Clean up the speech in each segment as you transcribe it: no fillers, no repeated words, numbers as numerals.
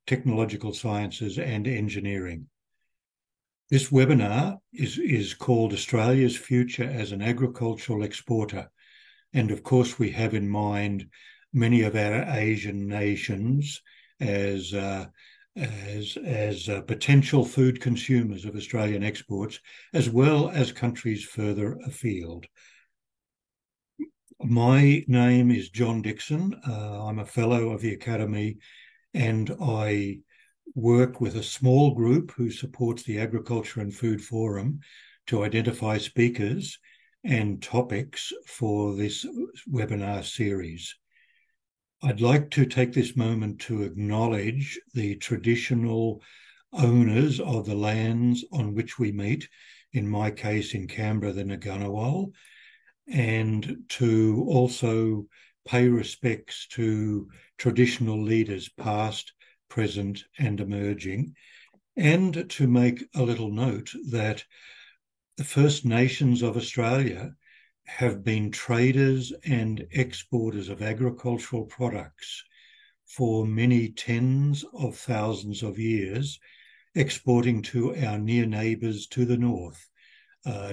technological sciences and engineering. This webinar is called Australia's Future as an Agricultural Exporter. And of course, we have in mind many of our Asian nations as potential food consumers of Australian exports, as well as countries further afield. My name is John Dixon. I'm a fellow of the Academy, and I work with a small group who supports the Agriculture and Food Forum to identify speakers and topics for this webinar series. I'd like to take this moment to acknowledge the traditional owners of the lands on which we meet, in my case in Canberra, the Ngunnawal, and to also pay respects to traditional leaders past, present and emerging, and to make a little note that the First Nations of Australia have been traders and exporters of agricultural products for many tens of thousands of years, exporting to our near neighbours to the north,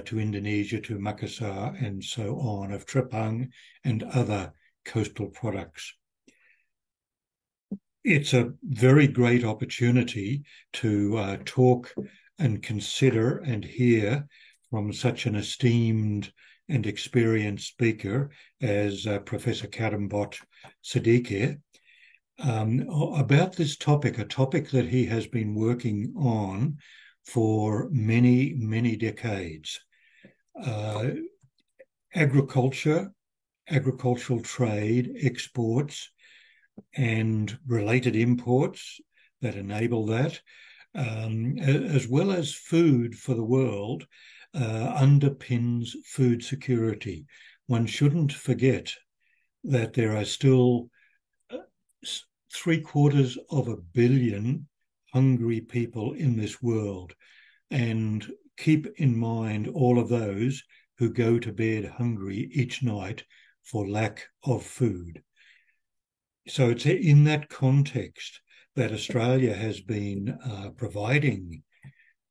to Indonesia, to Makassar and so on, of trepang and other coastal products. It's a very great opportunity to talk and consider and hear from such an esteemed and experienced speaker as Professor Kadambot Siddique about this topic, a topic that he has been working on for many, many decades. Agriculture, agricultural trade, exports, and related imports that enable that, as well as food for the world, underpins food security. One shouldn't forget that there are still 750 million hungry people in this world, and keep in mind all of those who go to bed hungry each night for lack of food. So it's in that context that Australia has been providing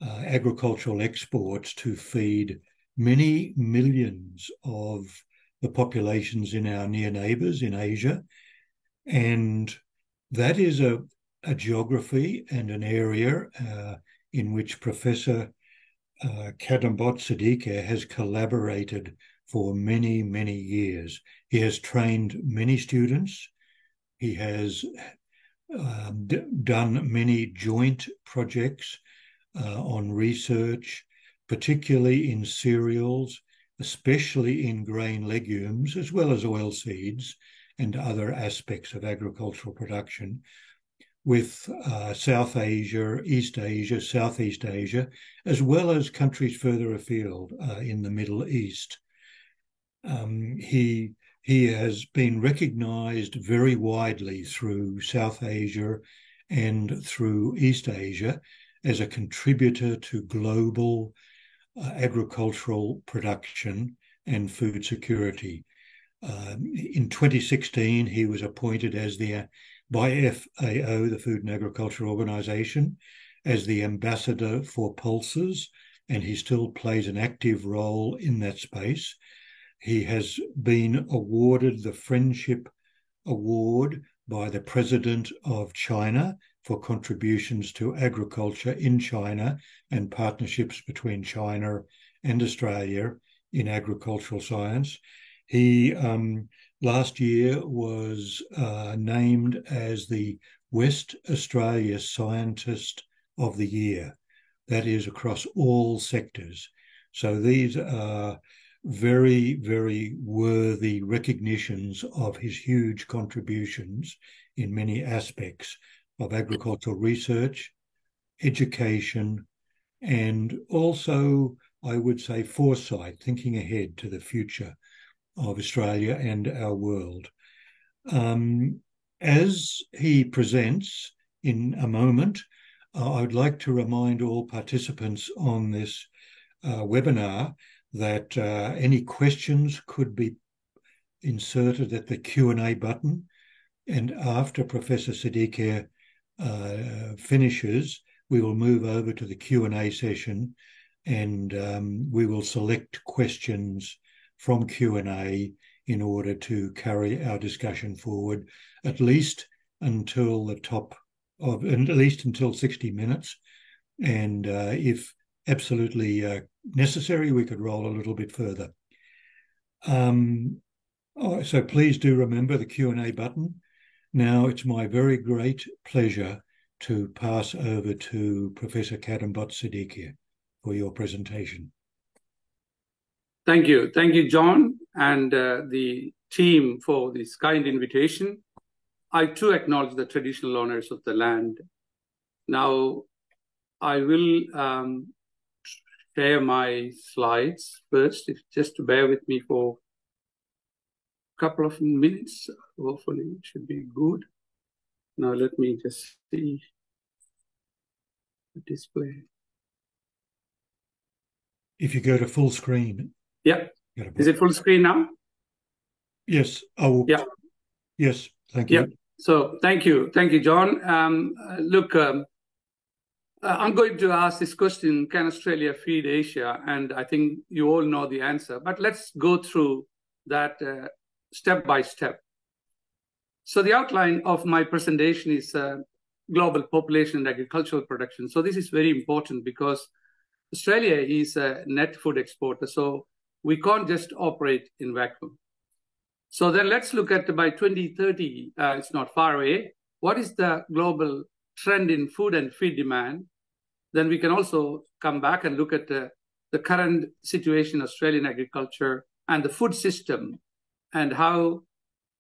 agricultural exports to feed many millions of the populations in our near neighbours in Asia. And that is a geography and an area in which Professor Kadambot Siddique has collaborated for many, many years. He has trained many students. He has done many joint projects on research, particularly in cereals, especially in grain legumes, as well as oilseeds and other aspects of agricultural production, with South Asia, East Asia, Southeast Asia, as well as countries further afield in the Middle East. He has been recognised very widely through South Asia and through East Asia as a contributor to global agricultural production and food security. In 2016, he was appointed as by FAO, the Food and Agriculture Organization, as the ambassador for pulses, and he still plays an active role in that space. He has been awarded the Friendship Award by the President of China for contributions to agriculture in China and partnerships between China and Australia in agricultural science. He last year was named as the West Australia Scientist of the Year. That is across all sectors. So these are very, very worthy recognitions of his huge contributions in many aspects of agricultural research, education, and also, I would say, foresight, thinking ahead to the future of Australia and our world. As he presents in a moment, I would like to remind all participants on this webinar that any questions could be inserted at the Q&A button, and after Professor Siddique finishes, we will move over to the Q&A session, and we will select questions from Q&A in order to carry our discussion forward at least until at least until 60 minutes. And if absolutely necessary, we could roll a little bit further. So please do remember the Q&A button. Now it's my very great pleasure to pass over to Professor Kadambot Siddiquia for your presentation. Thank you. Thank you, John, and the team for this kind invitation. I too acknowledge the traditional owners of the land. Now, I will share my slides first, just to bear with me for a couple of minutes. Hopefully, it should be good. Now, let me just see the display. If you go to full screen. Yeah. Is it full screen now? Yes. Oh, yeah. Yes. Thank you. Yeah. So thank you. Thank you, John. Look, I'm going to ask this question, can Australia feed Asia? And I think you all know the answer, but let's go through that step by step. So the outline of my presentation is global population and agricultural production. So this is very important because Australia is a net food exporter, so we can't just operate in vacuum. So then let's look at by 2030, it's not far away, what is the global trend in food and feed demand? Then we can also come back and look at the current situation in Australian agriculture and the food system, and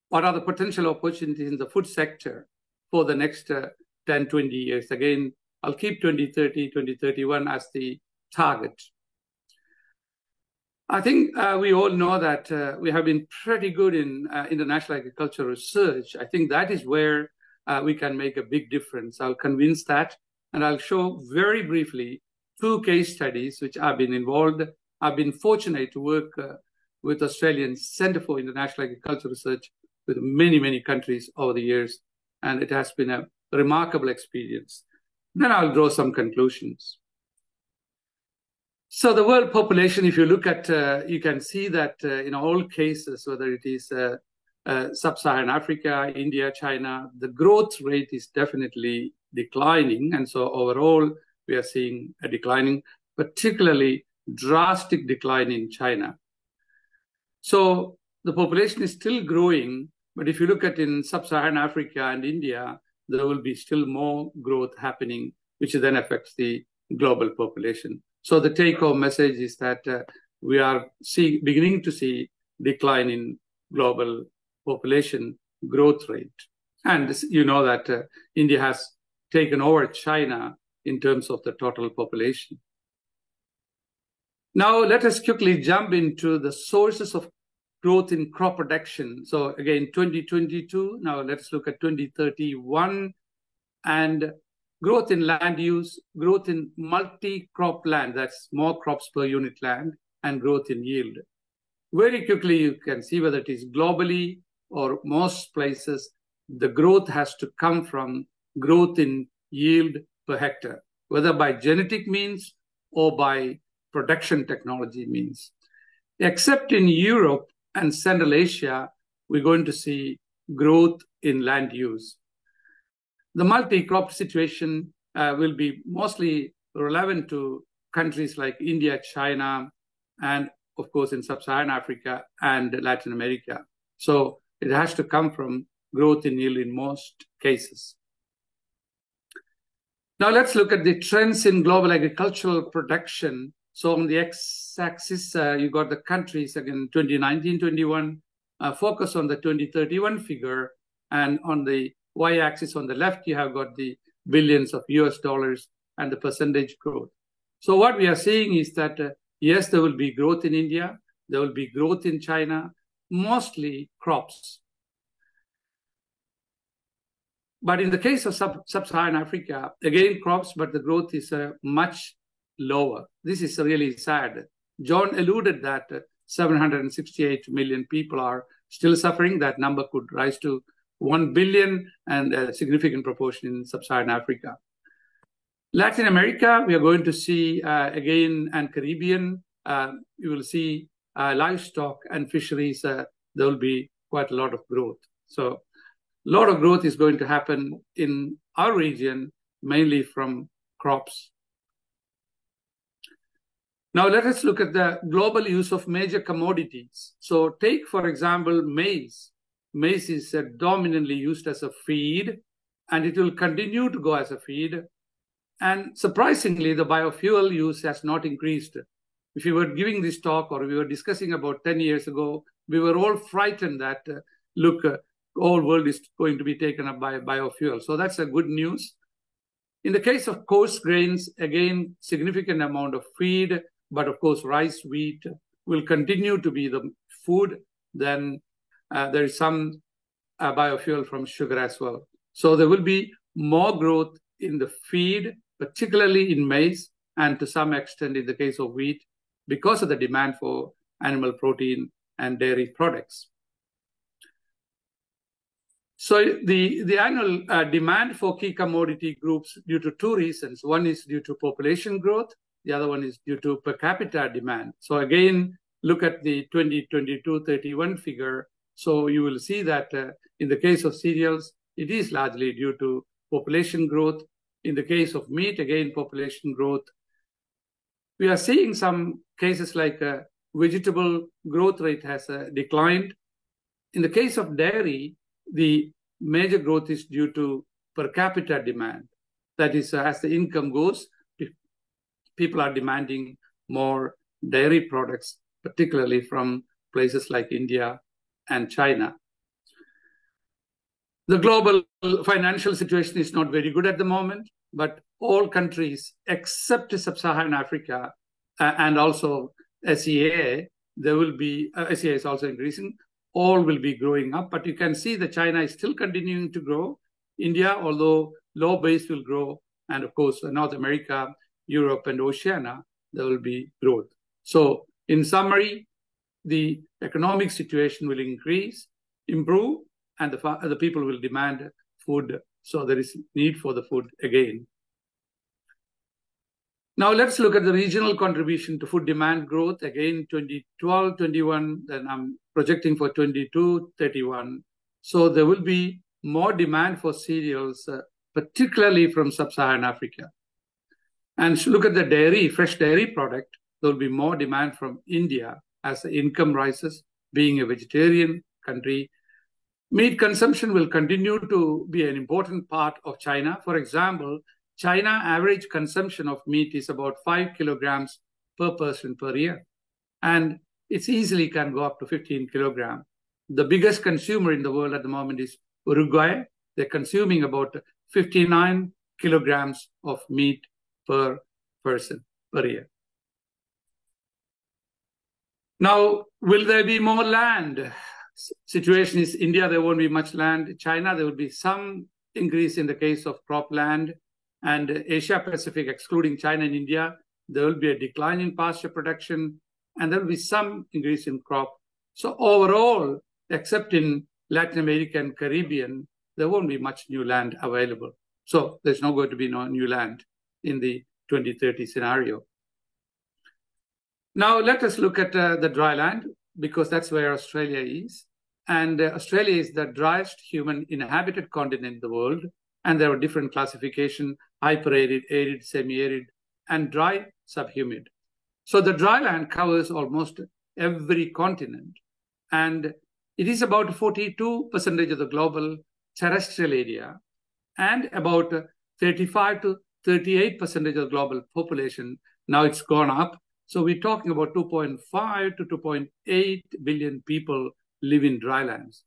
what are the potential opportunities in the food sector for the next 10, 20 years. Again, I'll keep 2030, 2031 as the target. I think we all know that we have been pretty good in international agricultural research. I think that is where we can make a big difference. I'll convince that, and I'll show very briefly 2 case studies which I've been involved. I've been fortunate to work with Australian Centre for International Agricultural Research with many, many countries over the years, and it has been a remarkable experience. Then I'll draw some conclusions. So the world population, if you look at, you can see that in all cases, whether it is sub-Saharan Africa, India, China, the growth rate is definitely declining. And so overall, we are seeing a declining, particularly drastic decline in China. So the population is still growing, but if you look at in sub-Saharan Africa and India, there will be still more growth happening, which then affects the global population. So the take-home message is that we are beginning to see decline in global population growth rate. And you know that India has taken over China in terms of the total population. Now, let us quickly jump into the sources of growth in crop production. So again, 2022, now let's look at 2031, and growth in land use, growth in multi-crop land, that's more crops per unit land, and growth in yield. Very quickly, you can see whether it is globally or most places, the growth has to come from growth in yield per hectare, whether by genetic means or by production technology means. Except in Europe and Central Asia, we're going to see growth in land use. The multi-crop situation will be mostly relevant to countries like India, China, and of course in Sub-Saharan Africa and Latin America. So it has to come from growth in yield in most cases. Now let's look at the trends in global agricultural production. So on the x-axis, you got the countries, again, 2019-21, focus on the 2031 figure, and on the y-axis on the left, you have got the billions of US dollars and the percentage growth. So what we are seeing is that, yes, there will be growth in India, there will be growth in China, mostly crops. But in the case of Sub-Saharan Africa, again, crops, but the growth is much lower. This is really sad. John alluded that 768 million people are still suffering. That number could rise to 1 billion, and a significant proportion in sub-Saharan Africa. Latin America, we are going to see again, and Caribbean, you will see livestock and fisheries, there will be quite a lot of growth. So a lot of growth is going to happen in our region, mainly from crops. Now let us look at the global use of major commodities. So take, for example, maize. Maize is dominantly used as a feed, and it will continue to go as a feed. And surprisingly, the biofuel use has not increased. If you were giving this talk or we were discussing about 10 years ago, we were all frightened that, look, whole world is going to be taken up by biofuel. So that's a good news. In the case of coarse grains, again, significant amount of feed, but of course, rice, wheat will continue to be the food. Then there is some biofuel from sugar as well. So there will be more growth in the feed, particularly in maize, and to some extent in the case of wheat, because of the demand for animal protein and dairy products. So the annual demand for key commodity groups due to two reasons. One is due to population growth. The other one is due to per capita demand. So again, look at the 2022-31 figure. So you will see that in the case of cereals, it is largely due to population growth. In the case of meat, again, population growth. We are seeing some cases like vegetable growth rate has declined. In the case of dairy, the major growth is due to per capita demand. That is, as the income goes, people are demanding more dairy products, particularly from places like India and China. The global financial situation is not very good at the moment, but all countries except Sub-Saharan Africa and also SEA, there will be, SEA is also increasing, all will be growing up. But you can see that China is still continuing to grow. India, although low base, will grow. And of course, North America, Europe, and Oceania, there will be growth. So in summary, the economic situation will improve, and the people will demand food. So there is need for the food again. Now let's look at the regional contribution to food demand growth. Again, 2012-21, then I'm projecting for 22-31. So there will be more demand for cereals, particularly from Sub-Saharan Africa. And look at the dairy, fresh dairy product, there will be more demand from India as the income rises, being a vegetarian country. Meat consumption will continue to be an important part of China. For example, China average consumption of meat is about 5 kilograms per person per year. And it easily can go up to 15 kilograms. The biggest consumer in the world at the moment is Uruguay. They're consuming about 59 kilograms of meat per person per year. Now, will there be more land? Situation is India, there won't be much land. China, there will be some increase in the case of cropland. And Asia Pacific, excluding China and India, there will be a decline in pasture production, and there will be some increase in crop. So overall, except in Latin America and Caribbean, there won't be much new land available. So there's not going to be no new land in the 2030 scenario. Now let us look at the dry land, because that's where Australia is. And Australia is the driest human inhabited continent in the world. And there are different classifications: hyper-arid, arid, semi-arid, and dry subhumid. So the dry land covers almost every continent. And it is about 42% of the global terrestrial area and about 35 to 38% of the global population. Now it's gone up. So we're talking about 2.5 to 2.8 billion people live in drylands.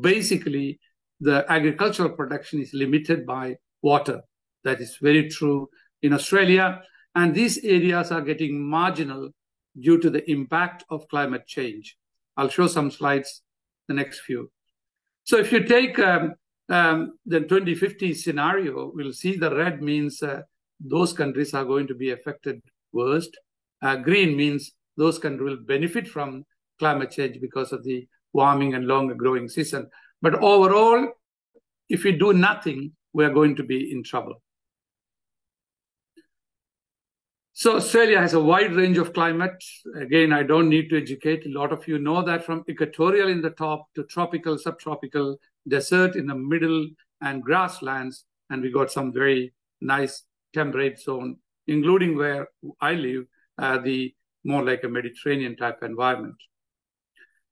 Basically, the agricultural production is limited by water. That is very true in Australia. And these areas are getting marginal due to the impact of climate change. I'll show some slides, the next few. So if you take the 2050 scenario, we'll see the red means those countries are going to be affected worst. Green means those countries will benefit from climate change because of the warming and longer growing season. But overall, if we do nothing, we are going to be in trouble. So Australia has a wide range of climate. Again, I don't need to educate. A lot of you know that, from equatorial in the top to tropical, subtropical, desert in the middle, and grasslands. And we got some very nice temperate zone, including where I live, the more like a Mediterranean type environment.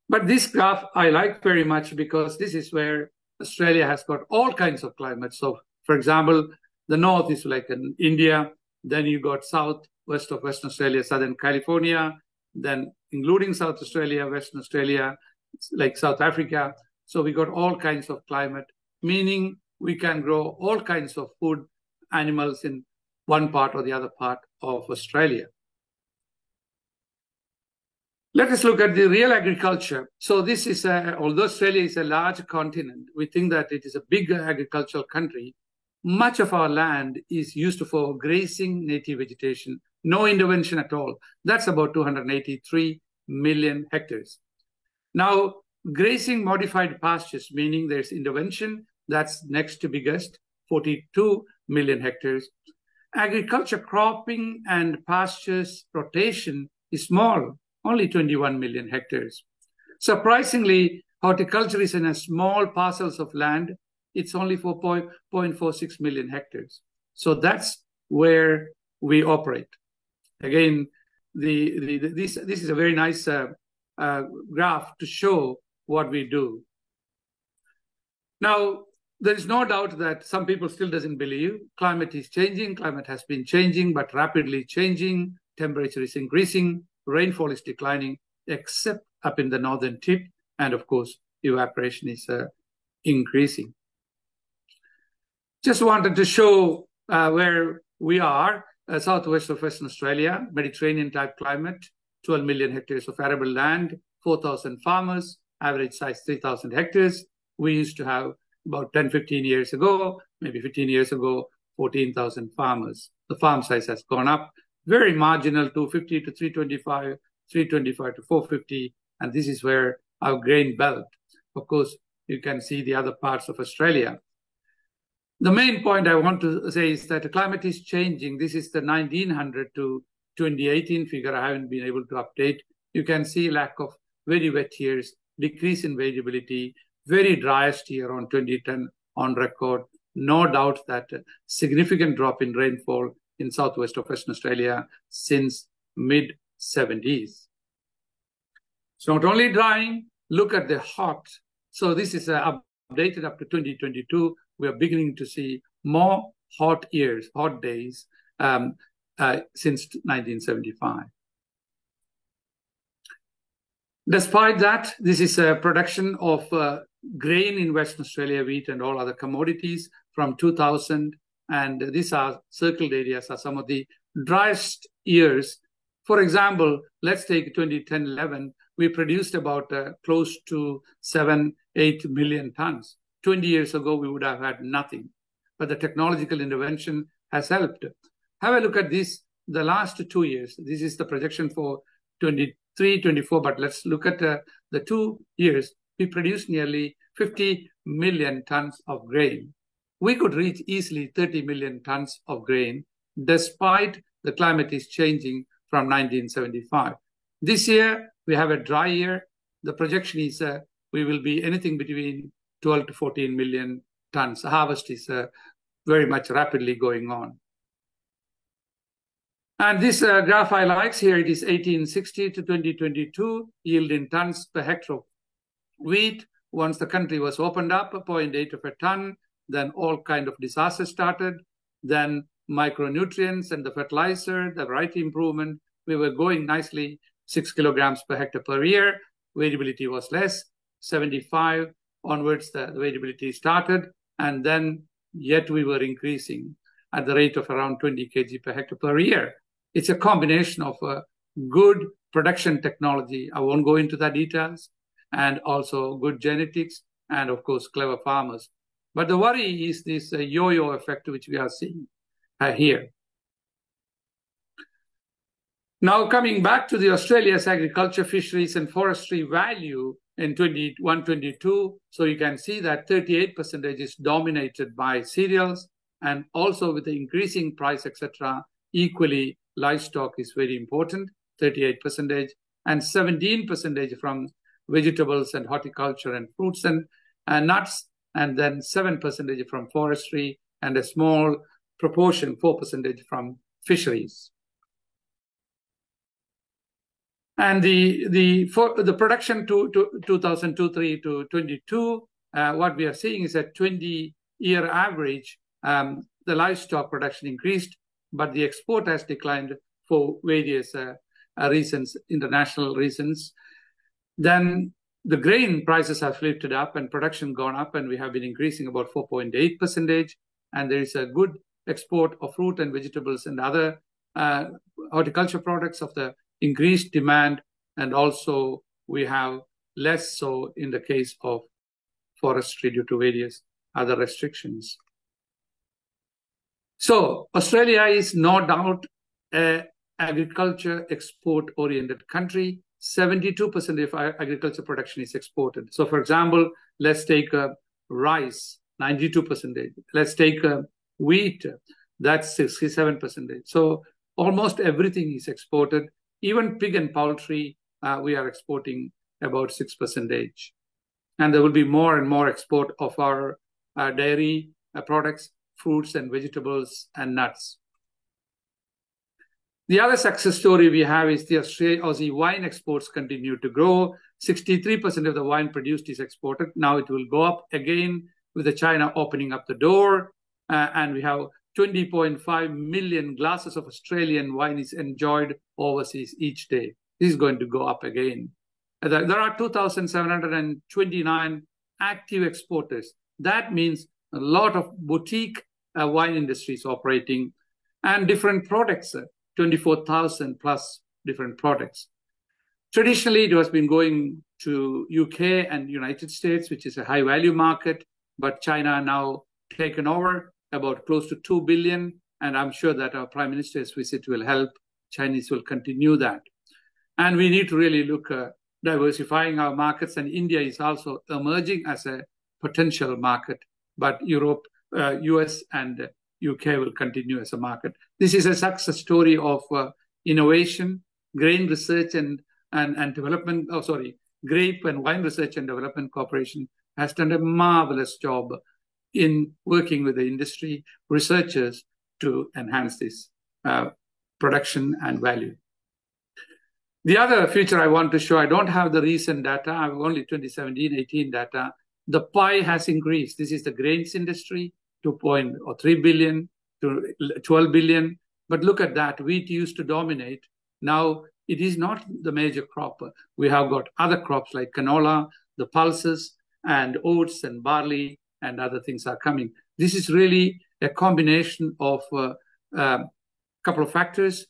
But this graph I like very much because this is where Australia has got all kinds of climates. So, for example, the north is like in India. Then you got south, west of Western Australia, Southern California, then including South Australia, Western Australia, like South Africa. So we got all kinds of climate, meaning we can grow all kinds of food, animals in one part or the other part of Australia. Let us look at the real agriculture. So this is, although Australia is a large continent, we think that it is a big agricultural country. Much of our land is used for grazing native vegetation, no intervention at all. That's about 283 million hectares. Now, grazing modified pastures, meaning there's intervention, that's next to biggest, 42 million hectares. Agriculture, cropping, and pastures rotation is small, only 21 million hectares. Surprisingly, horticulture is in a small parcels of land. It's only 4.46 million hectares. So that's where we operate. Again, this is a very nice graph to show what we do. Now, there is no doubt that some people still doesn't believe climate is changing. Climate has been changing, but rapidly changing. Temperature is increasing. Rainfall is declining, except up in the northern tip. And of course, evaporation is increasing. Just wanted to show where we are, southwest of Western Australia, Mediterranean type climate, 12 million hectares of arable land, 4,000 farmers, average size 3,000 hectares. We used to have about 10, 15 years ago, maybe 15 years ago, 14,000 farmers. The farm size has gone up, very marginal, 250 to 325, 325 to 450. And this is where our grain belt. Of course, you can see the other parts of Australia. The main point I want to say is that the climate is changing. This is the 1900 to 2018 figure. I haven't been able to update. You can see lack of very wet years, decrease in variability, very driest year on 2010 on record. No doubt that significant drop in rainfall in southwest of Western Australia since mid-70s. It's not only drying, look at the hot. So this is updated up to 2022. We are beginning to see more hot years, hot days since 1975. Despite that, this is a production of grain in Western Australia, wheat and all other commodities from 2000. And these are circled areas are some of the driest years. For example, let's take 2010-11. We produced about close to 7-8 million tons. 20 years ago, we would have had nothing. But the technological intervention has helped. Have a look at this, the last 2 years. This is the projection for 23, 24, but let's look at the 2 years. We produced nearly 50 million tons of grain. We could reach easily 30 million tons of grain, despite the climate is changing from 1975. This year, we have a dry year. The projection is we will be anything between 12 to 14 million tons. The harvest is very much rapidly going on. And this graph I like here, it is 1860 to 2022, yield in tons per hectare of wheat. Once the country was opened up, 0.8 of a ton, then all kind of disasters started. Then micronutrients and the fertilizer, the variety improvement, we were going nicely, 6 kilograms per hectare per year. Variability was less, 75 onwards, the variability started, and then yet we were increasing at the rate of around 20 kg per hectare per year. It's a combination of a good production technology. I won't go into the details, and also good genetics, and of course, clever farmers. But the worry is this yo-yo effect, which we are seeing here. Now, coming back to the Australia's agriculture, fisheries, and forestry value, in 21-22. So you can see that 38% is dominated by cereals, and also with the increasing price, etc. Equally, livestock is very important, 38%, and 17% from vegetables and horticulture and fruits and nuts, and then 7% from forestry, and a small proportion, 4% from fisheries. And for the production to 2003 to 22, what we are seeing is a 20-year average. The livestock production increased, but the export has declined for various reasons, international reasons. Then the grain prices have lifted up and production gone up, and we have been increasing about 4.8%. And there is a good export of fruit and vegetables and other horticulture products of the increased demand, and also we have less so in the case of forestry due to various other restrictions. So Australia is no doubt an agriculture export-oriented country. 72% of agriculture production is exported. So for example, let's take rice, 92%. Let's take wheat, that's 67%. So almost everything is exported. Even pig and poultry, we are exporting about 6%. And there will be more and more export of our dairy products, fruits and vegetables and nuts. The other success story we have is the Aussie wine exports continue to grow. 63% of the wine produced is exported. Now it will go up again with the China opening up the door. And we have 20.5 million glasses of Australian wine is enjoyed overseas each day. This is going to go up again. There are 2,729 active exporters. That means a lot of boutique wine industries operating, and different products, 24,000 plus different products. Traditionally, it has been going to UK and United States, which is a high value market, but China now taken over about close to 2 billion. And I'm sure that our Prime Minister's visit will help. Chinese will continue that. And we need to really look at diversifying our markets. And India is also emerging as a potential market, but Europe, US and UK will continue as a market. This is a success story of innovation, grain research and development. Grape and Wine Research and Development Corporation has done a marvelous job in working with the industry researchers to enhance this production and value. The other feature I want to show, I don't have the recent data, I have only 2017-18 data. The pie has increased. This is the grains industry, 2.3 billion to 12 billion. But look at that, wheat used to dominate. Now it is not the major crop. We have got other crops like canola, the pulses, and oats and barley, and other things are coming. This is really a combination of a couple of factors.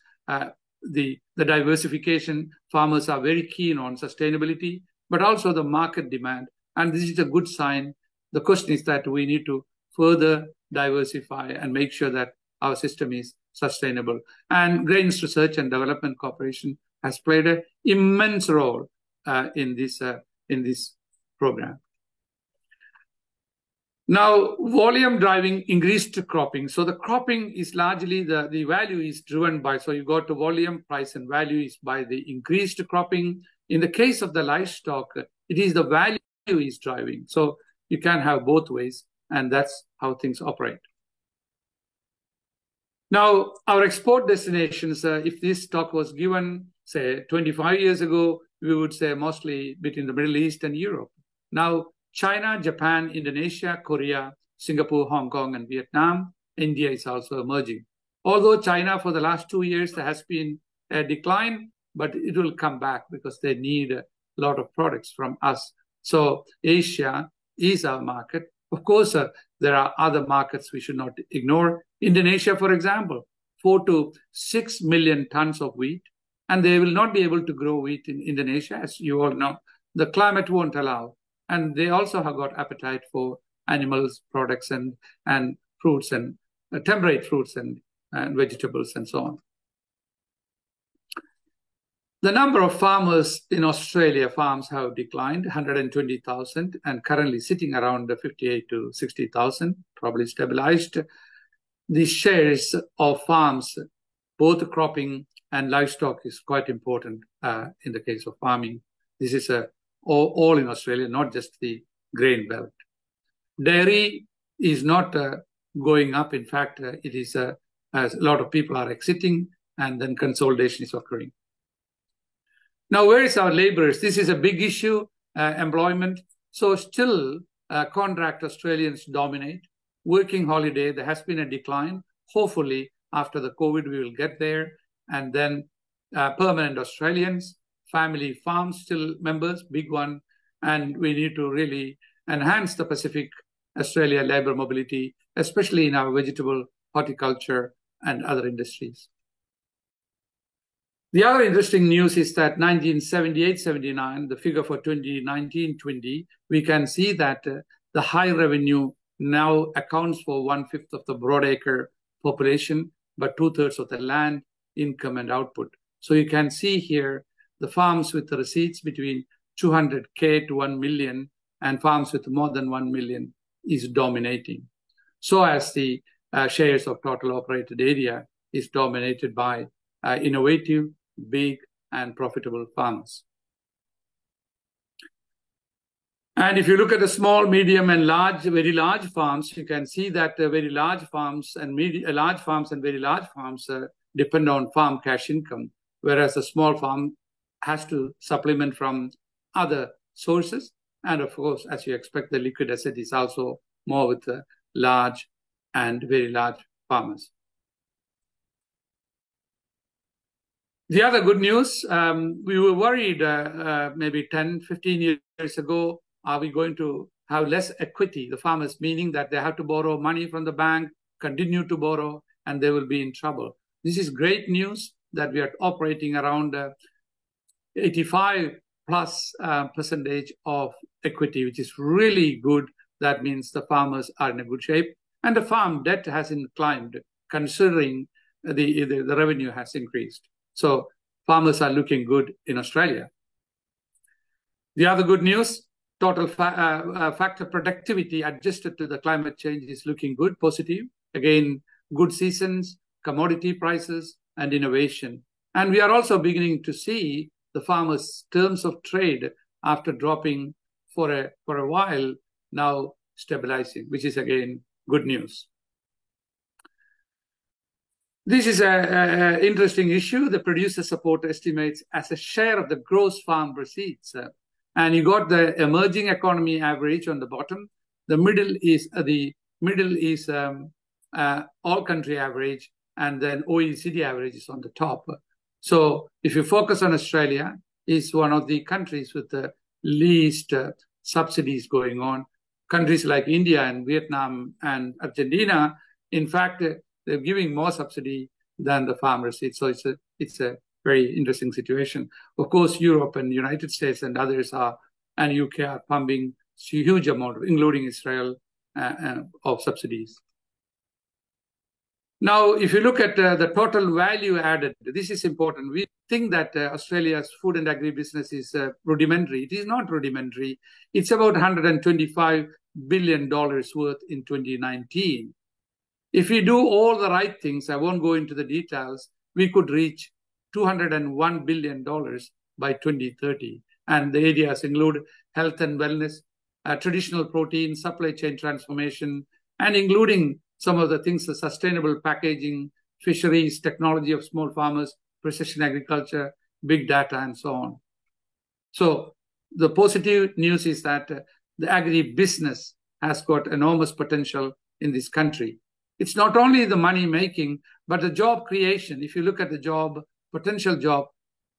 The diversification, farmers are very keen on sustainability, but also the market demand. And this is a good sign. The question is that we need to further diversify and make sure that our system is sustainable. And Grains Research and Development Corporation has played an immense role in this program. Now, volume driving increased cropping. So the cropping is largely the value is driven by, so you go to volume, price and value is by the increased cropping. In the case of the livestock, it is the value is driving. So you can have both ways, and that's how things operate. Now, our export destinations, if this talk was given, say, 25 years ago, we would say mostly between the Middle East and Europe. Now, China, Japan, Indonesia, Korea, Singapore, Hong Kong, and Vietnam. India is also emerging. Although China, for the last 2 years, there has been a decline, but it will come back because they need a lot of products from us. So Asia is our market. Of course, there are other markets we should not ignore. Indonesia, for example, 4 to 6 million tons of wheat, and they will not be able to grow wheat in Indonesia, as you all know. The climate won't allow. And they also have got appetite for animals, products, and fruits, and temperate fruits and vegetables, and so on. The number of farmers in Australia, farms have declined, 120,000, and currently sitting around 58 to 60,000, probably stabilized. The shares of farms, both cropping and livestock, is quite important in the case of farming. This is all in Australia, not just the grain belt. Dairy is not going up. In fact, it is as a lot of people are exiting, and then consolidation is occurring. Now, where is our laborers? This is a big issue, employment. So still, contract Australians dominate. Working holiday, there has been a decline. Hopefully, after the COVID, we will get there. And then permanent Australians, family farms still members, big one. And we need to really enhance the Pacific Australia labor mobility, especially in our vegetable, horticulture, and other industries. The other interesting news is that 1978-79, the figure for 2019-20, we can see that the high revenue now accounts for 1/5 of the broadacre population, but 2/3 of the land, income, and output. So you can see here the farms with the receipts between 200K to 1 million and farms with more than 1 million is dominating. So as the shares of total operated area is dominated by innovative, big, and profitable farmers. And if you look at the small, medium, and large, very large farms, you can see that very large farms and large farms and very large farms depend on farm cash income, whereas a small farm has to supplement from other sources. And of course, as you expect, the liquid asset is also more with the large and very large farmers. The other good news, we were worried maybe 10, 15 years ago, are we going to have less equity, the farmers, meaning that they have to borrow money from the bank, continue to borrow, and they will be in trouble. This is great news that we are operating around 85+ percentage of equity, which is really good. That means the farmers are in a good shape. And the farm debt hasn't climbed, considering the revenue has increased. So farmers are looking good in Australia. The other good news, total factor productivity adjusted to the climate change is looking good, positive. Again, good seasons, commodity prices, and innovation. And we are also beginning to see the farmers' terms of trade, after dropping for a while, now stabilizing, which is again good news. This is an interesting issue. The producer support estimates as a share of the gross farm receipts. And you got the emerging economy average on the bottom. The middle is all country average, and then OECD average is on the top. So if you focus on Australia, it's one of the countries with the least subsidies going on. Countries like India and Vietnam and Argentina, in fact, they're giving more subsidy than the farm receipts. So it's a very interesting situation. Of course, Europe and United States and others and UK are pumping a huge amount, including Israel, of subsidies. Now, if you look at the total value added, this is important. We think that Australia's food and agribusiness is rudimentary. It is not rudimentary. It's about $125 billion worth in 2019. If we do all the right things, I won't go into the details, we could reach $201 billion by 2030. And the areas include health and wellness, traditional protein, supply chain transformation, and including some of the things, the sustainable packaging, fisheries, technology of small farmers, precision agriculture, big data, and so on. So the positive news is that the agri-business has got enormous potential in this country. It's not only the money making, but the job creation. If you look at the potential job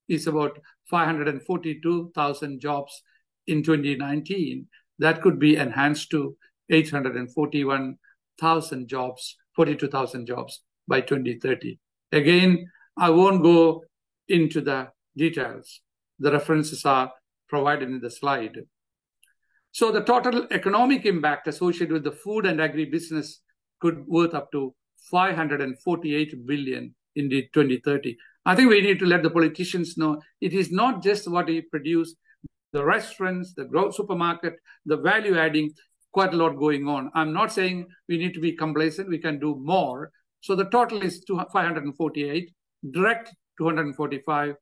is about 542,000 jobs in 2019. That could be enhanced to 841,000 jobs, 42,000 jobs by 2030. Again, I won't go into the details. The references are provided in the slide. So the total economic impact associated with the food and agribusiness could worth up to $548 billion in 2030. I think we need to let the politicians know it is not just what we produce, the restaurants, the supermarket, the value adding, quite a lot going on. I'm not saying we need to be complacent, we can do more. So the total is 548, direct 245,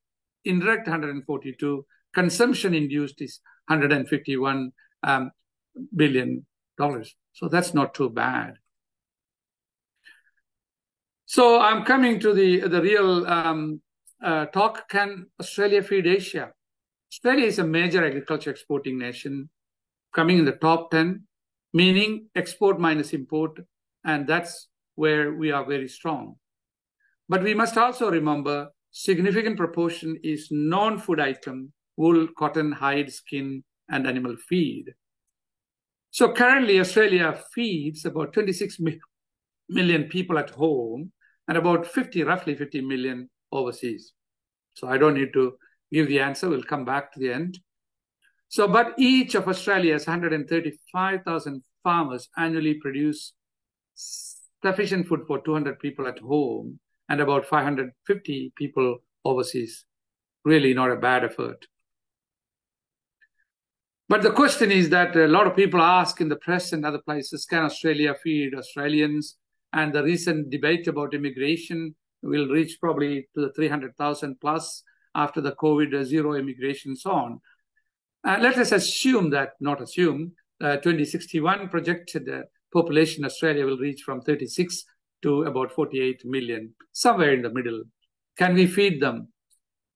indirect 142, consumption induced is $151 billion. So that's not too bad. So I'm coming to the real talk. Can Australia feed Asia? Australia is a major agriculture exporting nation, coming in the top 10, meaning export minus import, and that's where we are very strong. But we must also remember significant proportion is non-food item, wool, cotton, hide, skin, and animal feed. So currently Australia feeds about 26 million people at home and about roughly 50 million overseas. So I don't need to give the answer, we'll come back to the end. So, but each of Australia's 135,000 farmers annually produce sufficient food for 200 people at home and about 550 people overseas. Really not a bad effort. But the question is that a lot of people ask in the press and other places, can Australia feed Australians? And the recent debate about immigration will reach probably to the 300,000 plus after the COVID zero immigration and so on. Let us assume that, not assume, 2061 projected population in Australia will reach from 36 to about 48 million, somewhere in the middle. Can we feed them?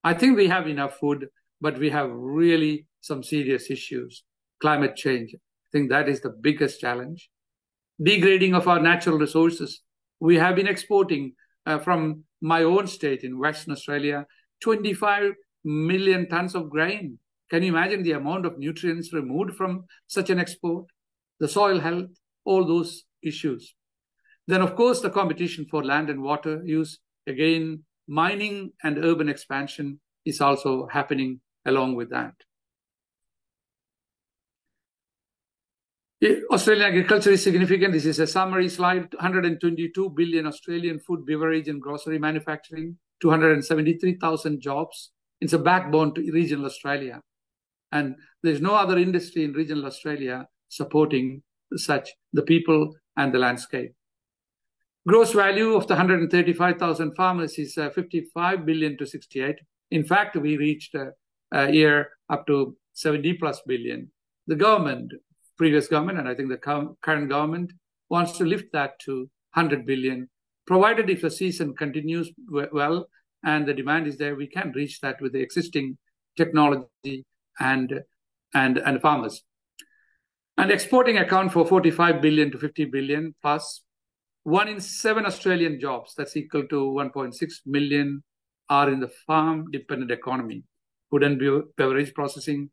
I think we have enough food, but we have really some serious issues. Climate change, I think that is the biggest challenge. Degrading of our natural resources. We have been exporting from my own state in Western Australia, 25 million tons of grain. Can you imagine the amount of nutrients removed from such an export? The soil health, all those issues. Then, of course, the competition for land and water use. Again, mining and urban expansion is also happening along with that. Australian agriculture is significant. This is a summary slide. 122 billion Australian food, beverage, and grocery manufacturing, 273,000 jobs. It's a backbone to regional Australia. And there's no other industry in regional Australia supporting such the people and the landscape. Gross value of the 135,000 farmers is 55 billion to 68. In fact, we reached a year up to 70 plus billion. The government, previous government, and I think the current government wants to lift that to 100 billion, provided if the season continues well and the demand is there, we can reach that with the existing technology and farmers. And exporting account for 45 billion to 50 billion plus. 1 in 7 Australian jobs, that's equal to 1.6 million, are in the farm-dependent economy. Food and beverage processing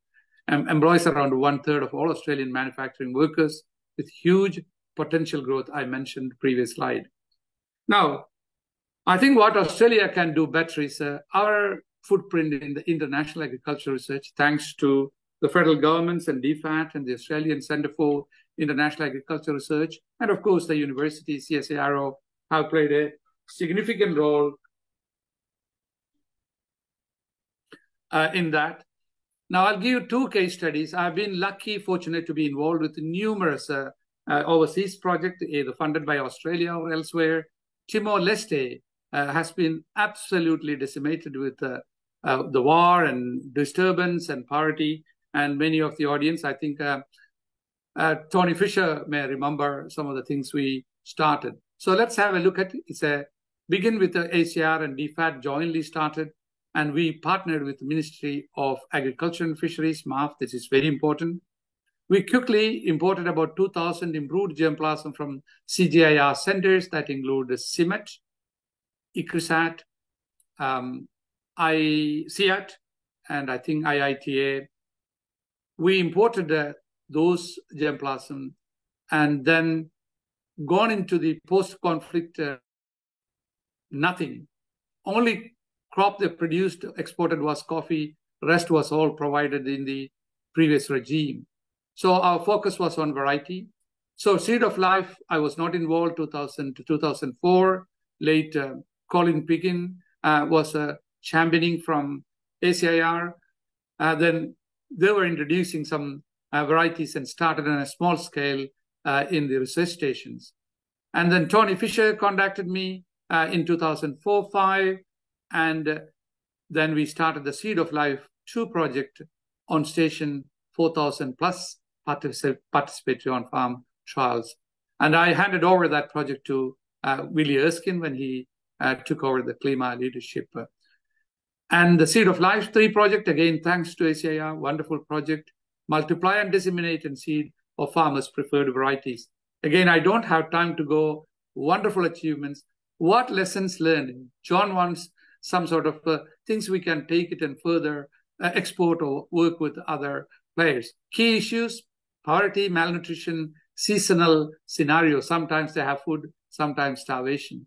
employs around 1/3 of all Australian manufacturing workers with huge potential growth I mentioned previous slide. Now, I think what Australia can do better is our footprint in the international agricultural research, thanks to the federal governments and DFAT and the Australian Centre for International Agricultural Research, and of course the university, CSIRO, have played a significant role in that. Now, I'll give you 2 case studies. I've been fortunate to be involved with numerous overseas projects, either funded by Australia or elsewhere. Timor-Leste has been absolutely decimated with the war and disturbance and poverty. And many of the audience, I think Tony Fisher may remember some of the things we started. So let's have a look at it. It's begin with the ACR and DFAT jointly started. And we partnered with the Ministry of Agriculture and Fisheries, MAF. This is very important. We quickly imported about 2,000 improved germplasm from CGIAR centers that include CIMET, ICRISAT, ICIAT, and I think IITA. We imported those germplasm and then gone into the post-conflict nothing. Only crop they produced, exported was coffee. Rest was all provided in the previous regime. So our focus was on variety. So Seed of Life, I was not involved 2000 to 2004. Late Colin Piggin was championing from ACIR. Then they were introducing some varieties and started on a small scale in the research stations. And then Tony Fisher contacted me in 2004-05, and then we started the Seed of Life 2 project on station 4,000 plus participatory on-farm trials. And I handed over that project to Willie Erskine when he took over the CLIMA leadership. And the Seed of Life 3 project, again, thanks to ACIR, wonderful project, multiply and disseminate and seed of farmers' preferred varieties. Again, I don't have time to go, wonderful achievements. What lessons learned? John wants some sort of things we can take it and further export or work with other players. Key issues, poverty, malnutrition, seasonal scenario. Sometimes they have food, sometimes starvation.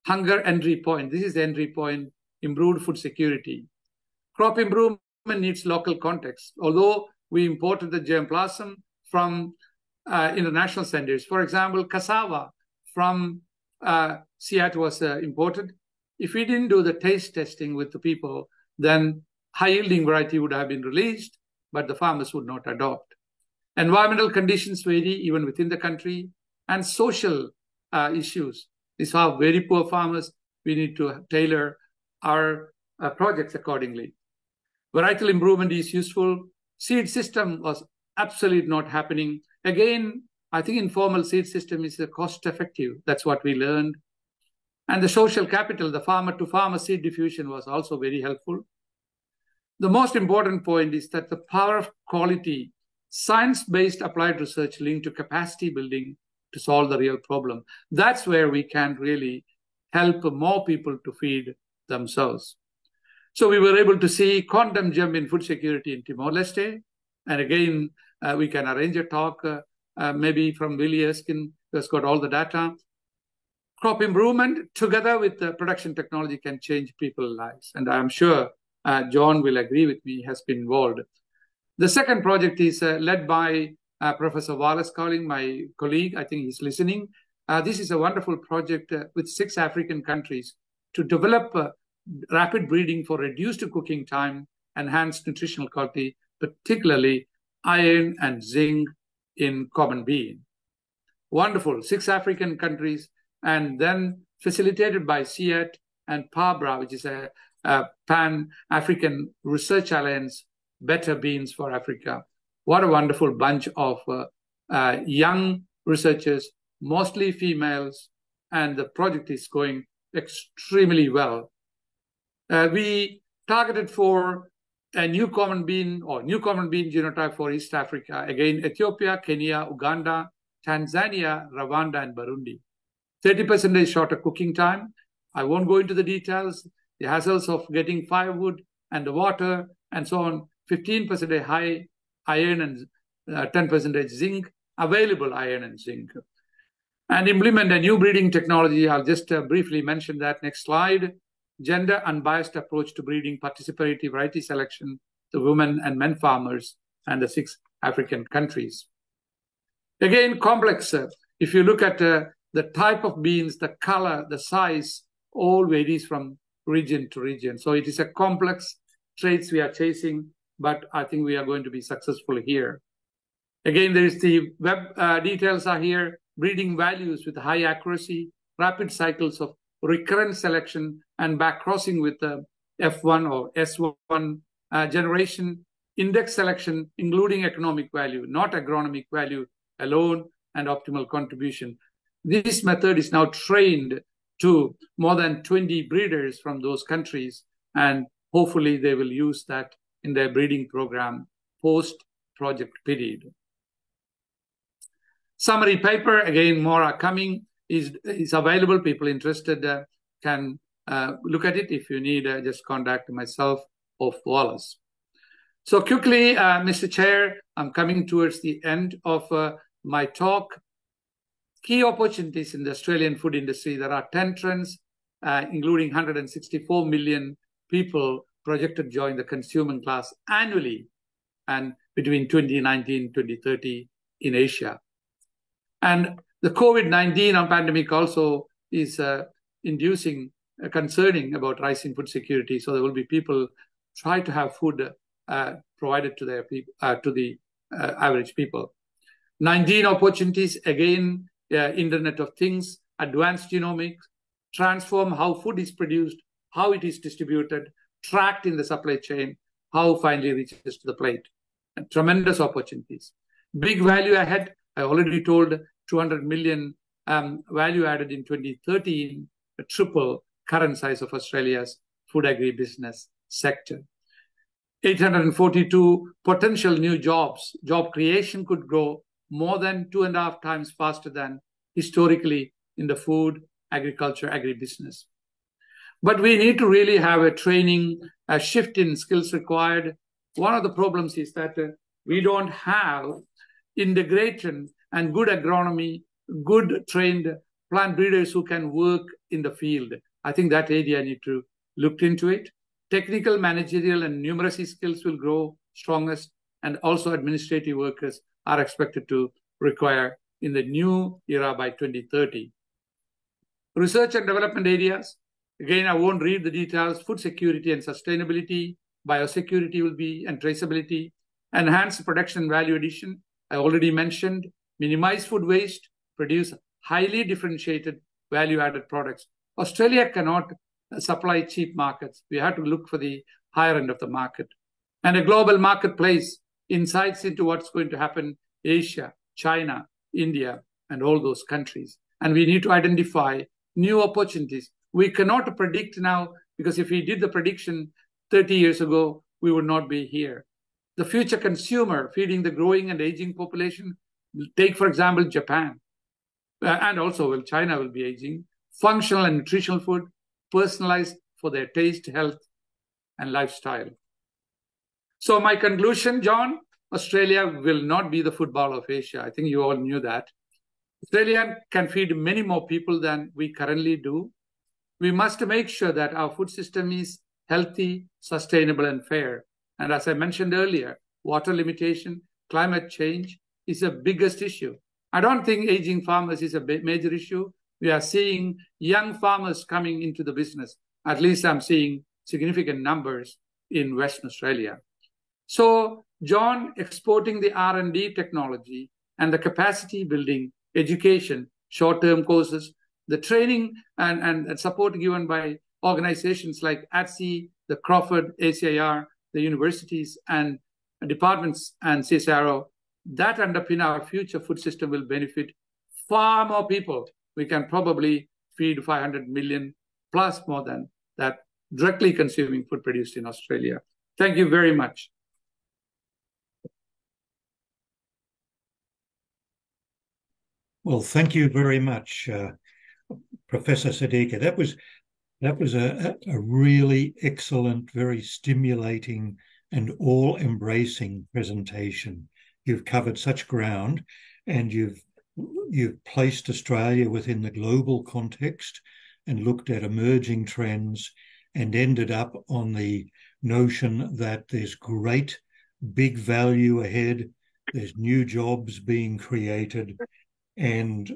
Hunger entry point. This is the entry point. Improved food security. Crop improvement needs local context. Although we imported the germplasm from international centers. For example, cassava from CIAT was imported. If we didn't do the taste testing with the people, then high-yielding variety would have been released, but the farmers would not adopt. Environmental conditions vary even within the country, and social issues. These are very poor farmers. We need to tailor our projects accordingly. Varietal improvement is useful. Seed system was absolutely not happening. Again, I think informal seed system is cost effective. That's what we learned. And the social capital, the farmer-to-farmer seed diffusion was also very helpful. The most important point is that the power of quality, science-based applied research linked to capacity building to solve the real problem. That's where we can really help more people to feed themselves. So we were able to see quantum jump in food security in Timor-Leste. And again, we can arrange a talk, maybe from Willie Erskine, who has got all the data. Crop improvement, together with the production technology, can change people's lives. And I'm sure John will agree with me, has been involved. The second project is led by Professor Wallace Cowling, my colleague. I think he's listening. This is a wonderful project with 6 African countries to develop rapid breeding for reduced cooking time, enhanced nutritional quality, particularly iron and zinc in common bean. Wonderful, 6 African countries, and then facilitated by CIAT and PABRA, which is a Pan-African Research Alliance, Better Beans for Africa. What a wonderful bunch of young researchers, mostly females, and the project is going extremely well. We targeted for a new common bean genotype for East Africa. Again, Ethiopia, Kenya, Uganda, Tanzania, Rwanda, and Burundi. 30% shorter cooking time. I won't go into the details. The hassles of getting firewood and the water and so on. 15% high iron and 10% zinc, available iron and zinc. And implement a new breeding technology. I'll just briefly mention that. Next slide. Gender unbiased approach to breeding, participatory variety selection, the women and men farmers, and the 6 African countries. Again, complex. If you look at the type of beans, the color, the size, all varies from region to region. So it is a complex traits we are chasing, but I think we are going to be successful here. Again, there is the web details are here, breeding values with high accuracy, rapid cycles of recurrent selection, and back crossing with the F1 or S1 generation, index selection, including economic value, not agronomic value alone, and optimal contribution. This method is now trained to more than 20 breeders from those countries, and hopefully they will use that in their breeding program post-project period. Summary paper, again, more are coming, is available. People interested can look at it. If you need, just contact myself or Wallace. So quickly, Mr. Chair, I'm coming towards the end of my talk. Key opportunities in the Australian food industry. There are 10 trends, including 164 million people projected to join the consuming class annually and between 2019 and 2030 in Asia. And the COVID-19 pandemic also is inducing concerning about rising food security. So there will be people try to have food provided to their people, to the average people. 19 opportunities, again, Internet of Things, advanced genomics, transform how food is produced, how it is distributed, tracked in the supply chain, how finally reaches to the plate. And tremendous opportunities. Big value ahead. I already told 200 million value added in 2013, a triple current size of Australia's food agribusiness sector. 842 potential new jobs. Job creation could grow more than 2.5 times faster than historically in the food, agriculture, agribusiness. But we need to really have a training, a shift in skills required. One of the problems is that we don't have integration and good agronomy, good trained plant breeders who can work in the field. I think that area need to look into it. Technical, managerial, and numeracy skills will grow strongest, and also administrative workers are expected to require in the new era by 2030. Research and development areas. Again, I won't read the details. Food security and sustainability, biosecurity will be, and traceability, enhanced production value addition. I already mentioned, minimize food waste, produce highly differentiated value-added products. Australia cannot supply cheap markets. We have to look for the higher end of the market. And a global marketplace, insights into what's going to happen, Asia, China, India, and all those countries. And we need to identify new opportunities. We cannot predict now, because if we did the prediction 30 years ago, we would not be here. The future consumer feeding the growing and aging population, take, for example, Japan. And also, China will be aging. Functional and nutritional food, personalized for their taste, health, and lifestyle. So my conclusion, John, Australia will not be the football of Asia. I think you all knew that. Australia can feed many more people than we currently do. We must make sure that our food system is healthy, sustainable, and fair. And as I mentioned earlier, water limitation, climate change is the biggest issue. I don't think aging farmers is a major issue. We are seeing young farmers coming into the business. At least I'm seeing significant numbers in Western Australia. So, John, exporting the R&D technology and the capacity building, education, short-term courses, the training and support given by organizations like ATSI, the Crawford, ACIR, the universities and departments and CSIRO, that underpin our future food system will benefit far more people. We can probably feed 500 million plus more than that directly consuming food produced in Australia. Thank you very much. Well, thank you very much, Professor Siddiqui. That was a really excellent, very stimulating and all-embracing presentation. You've covered such ground, and you've placed Australia within the global context and looked at emerging trends and ended up on the notion that there's great big value ahead, there's new jobs being created, and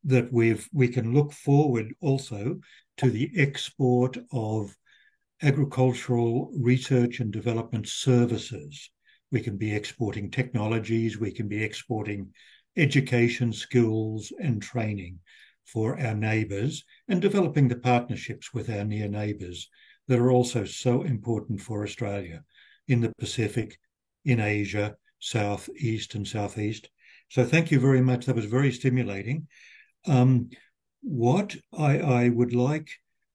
that we can look forward also to the export of agricultural research and development services. We can be exporting technologies, we can be exporting education, skills, and training for our neighbours, and developing the partnerships with our near neighbours that are also so important for Australia in the Pacific, in Asia, South, East, and Southeast. So thank you very much. That was very stimulating. What I would like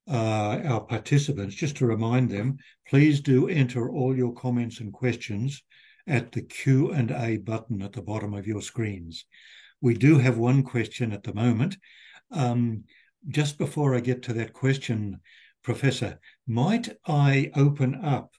our participants, just to remind them, please do enter all your comments and questions at the Q&A button at the bottom of your screens. We do have one question at the moment. Just before I get to that question, Professor, might I open up?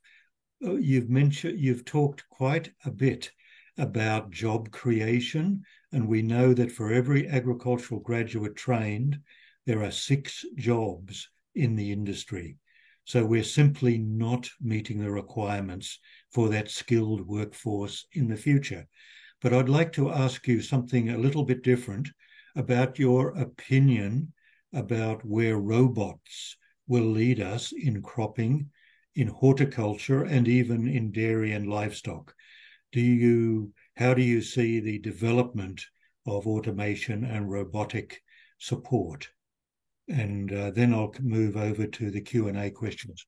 You've talked quite a bit about job creation, and we know that for every agricultural graduate trained, there are 6 jobs in the industry. So we're simply not meeting the requirements for that skilled workforce in the future. But I'd like to ask you something a little bit different about your opinion about where robots will lead us in cropping, in horticulture, and even in dairy and livestock. How do you see the development of automation and robotic support? And then I'll move over to the Q&A questions.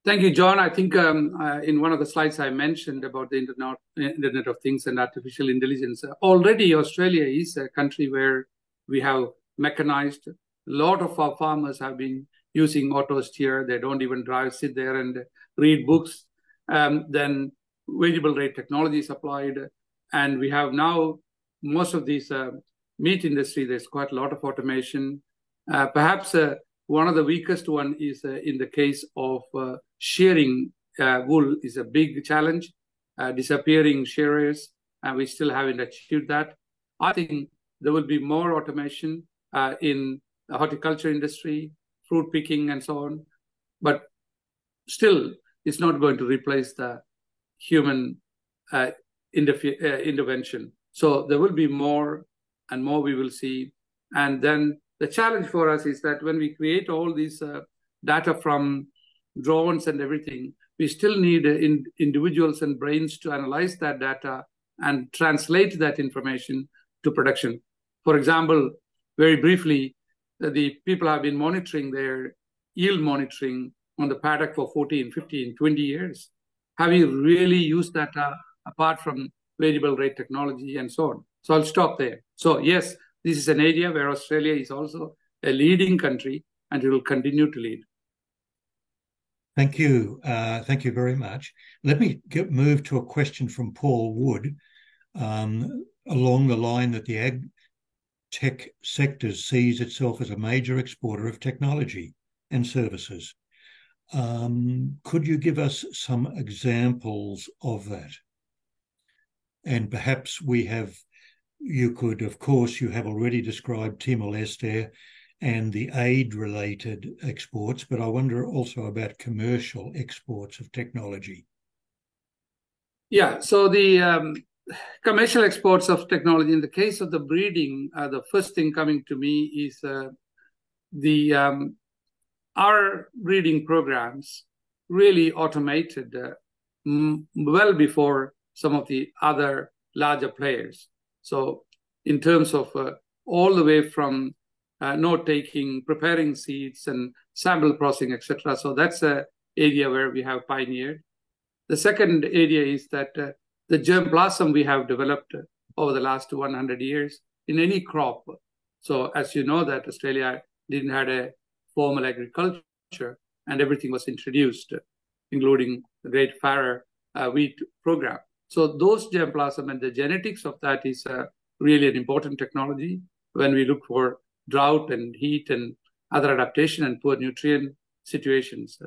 Thank you, John. I think in one of the slides I mentioned about the Internet of Things and artificial intelligence. Already Australia is a country where we have mechanized. A lot of our farmers have been using auto steer. They don't even drive, sit there and read books. Then variable rate technology is applied. And we have now most of these meat industry, there's quite a lot of automation. Perhaps one of the weakest one is in the case of shearing wool is a big challenge, disappearing shearers, and we still haven't achieved that. I think there will be more automation in the horticulture industry, fruit picking and so on, but still it's not going to replace the human intervention. So there will be more and more we will see. And then the challenge for us is that when we create all these data from drones and everything, we still need individuals and brains to analyze that data and translate that information to production. For example, very briefly, the people have been monitoring their yield monitoring on the paddock for 14, 15, 20 years. Have you really used data apart from variable rate technology and so on? So I'll stop there. So yes, this is an area where Australia is also a leading country and it will continue to lead. Thank you. Thank you very much. Let me move to a question from Paul Wood along the line that the ag tech sector sees itself as a major exporter of technology and services. Could you give us some examples of that? And perhaps you have already described Timor-Leste and the aid-related exports, but I wonder also about commercial exports of technology. Yeah, so the commercial exports of technology, in the case of the breeding, the first thing coming to me is our breeding programs really automated well before some of the other larger players. So in terms of all the way from note-taking, preparing seeds and sample processing, etc. So that's an area where we have pioneered. The second area is that the germplasm we have developed over the last 100 years in any crop. So as you know that Australia didn't have a formal agriculture and everything was introduced, including the Great Farrer wheat program. So those germplasm and the genetics of that is really an important technology when we look for drought and heat and other adaptation and poor nutrient situations.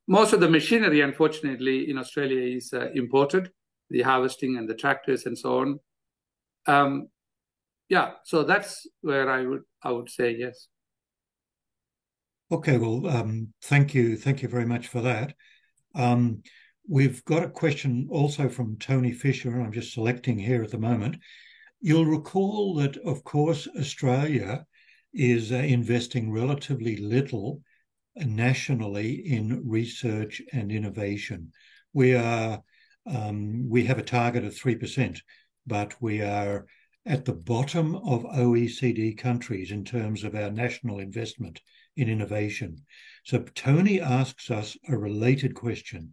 Most of the machinery, unfortunately, in Australia is imported, the harvesting and the tractors and so on. Yeah, so that's where I would say yes. Okay, well, thank you very much for that. We've got a question also from Tony Fisher, and I'm just selecting here at the moment. You'll recall that, of course, Australia is investing relatively little nationally in research and innovation. We have a target of 3%, but we are at the bottom of OECD countries in terms of our national investment in innovation. So Tony asks us a related question.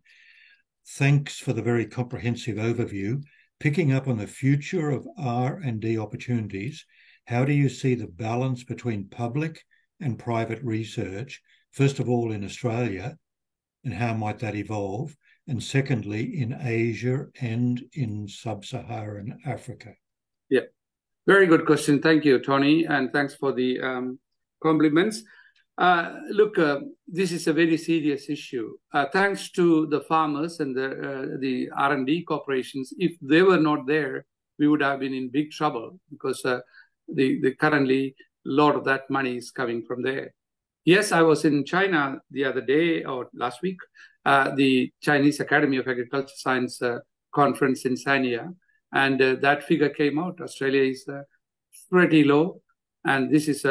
Thanks for the very comprehensive overview. Picking up on the future of R&D opportunities, how do you see the balance between public and private research, first of all in Australia, and how might that evolve? And secondly, in Asia and in sub-Saharan Africa? Yeah, very good question. Thank you, Tony, and thanks for the compliments. Look, this is a very serious issue. Thanks to the farmers and the R&D corporations, if they were not there, we would have been in big trouble because currently a lot of that money is coming from there. Yes, I was in China the other day or last week, the Chinese Academy of Agriculture Science conference in Sanya, and that figure came out. Australia is pretty low, and this is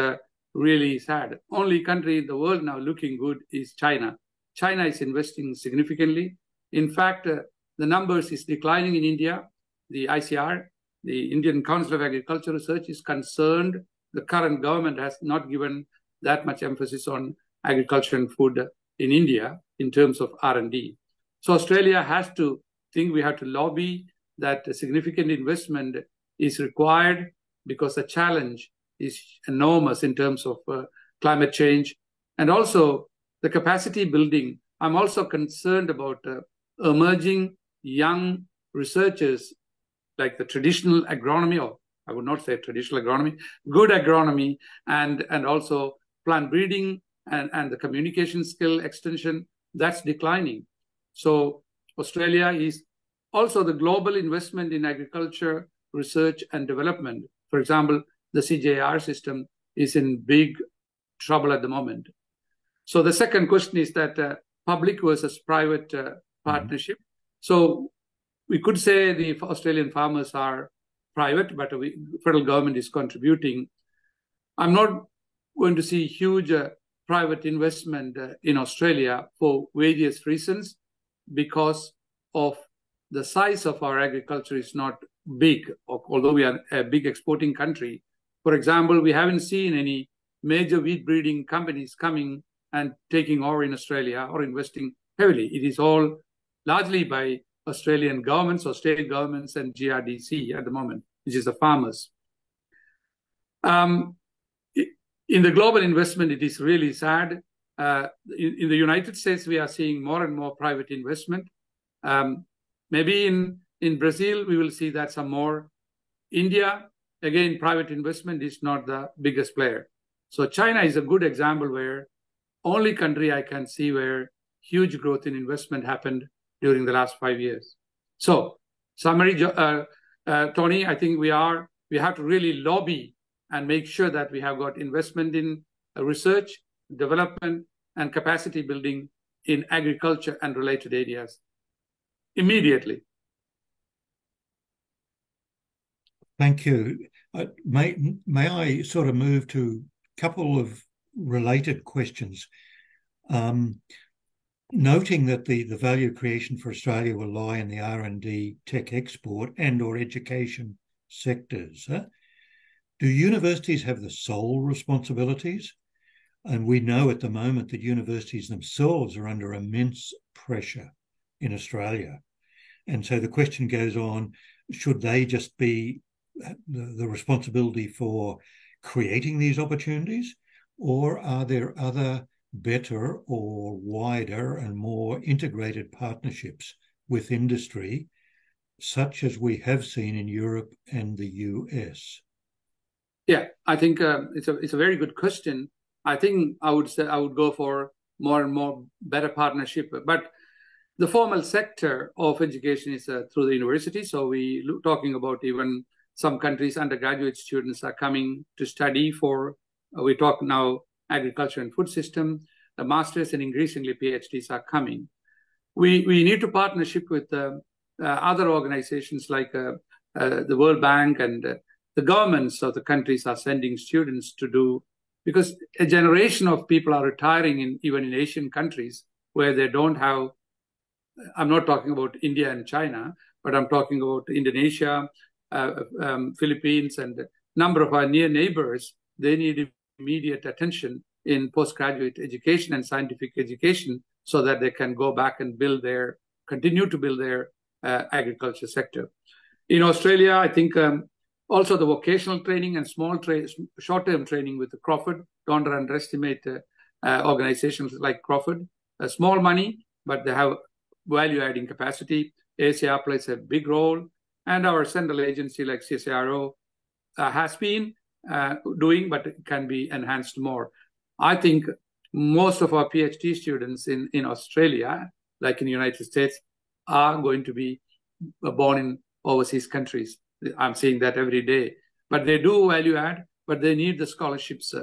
really sad. Only country in the world now looking good is China. China is investing significantly. In fact, the numbers is declining in India. The ICR, the Indian Council of Agricultural Research, is concerned the current government has not given that much emphasis on agriculture and food in India in terms of R&D. So Australia has to think we have to lobby that a significant investment is required because the challenge is enormous in terms of climate change and also the capacity building. I'm also concerned about emerging young researchers like the traditional agronomy, or I would not say traditional agronomy, good agronomy, and also plant breeding and the communication skill extension, that's declining. So Australia is also the global investment in agriculture, research and development. For example, the CJR system is in big trouble at the moment. So the second question is that public versus private partnership. So we could say the Australian farmers are private, but the federal government is contributing. I'm not going to see huge private investment in Australia for various reasons, because of the size of our agriculture is not big, although we are a big exporting country. For example, we haven't seen any major wheat breeding companies coming and taking over in Australia or investing heavily. It is all largely by Australian governments or state governments and GRDC at the moment, which is the farmers. In the global investment, it is really sad. In the United States, we are seeing more and more private investment. Maybe in Brazil, we will see that some more. India, again, private investment is not the biggest player. So China is a good example where only country I can see where huge growth in investment happened during the last 5 years. So summary, Tony, I think we have to really lobby and make sure that we have got investment in research, development, and capacity building in agriculture and related areas immediately. Thank you. May I sort of move to a couple of related questions? Noting that the value creation for Australia will lie in the R&D, tech export and or education sectors. Do universities have the sole responsibilities? And we know at the moment that universities themselves are under immense pressure in Australia. And so the question goes on, should they just be the responsibility for creating these opportunities, or are there other better or wider and more integrated partnerships with industry, such as we have seen in Europe and the US? Yeah, I think it's a very good question. I think I would go for more and more better partnership, but the formal sector of education is through the university. So we talking about even some countries, undergraduate students are coming to study for, we talk now agriculture and food system, the masters and increasingly PhDs are coming. We need to partnership with other organizations like the World Bank and the governments of the countries are sending students to do, because a generation of people are retiring even in Asian countries where they don't have, I'm not talking about India and China, but I'm talking about Indonesia, Philippines, and a number of our near neighbors. They need immediate attention in postgraduate education and scientific education so that they can go back and continue to build their agriculture sector. In Australia, I think also the vocational training and short-term training with the Crawford, don't underestimate organizations like Crawford. Small money, but they have value-adding capacity. ACR plays a big role, and our central agency like CSIRO has been doing, but it can be enhanced more. I think most of our PhD students in Australia, like in the United States, are going to be born in overseas countries. I'm seeing that every day. But they do value add, but they need the scholarships.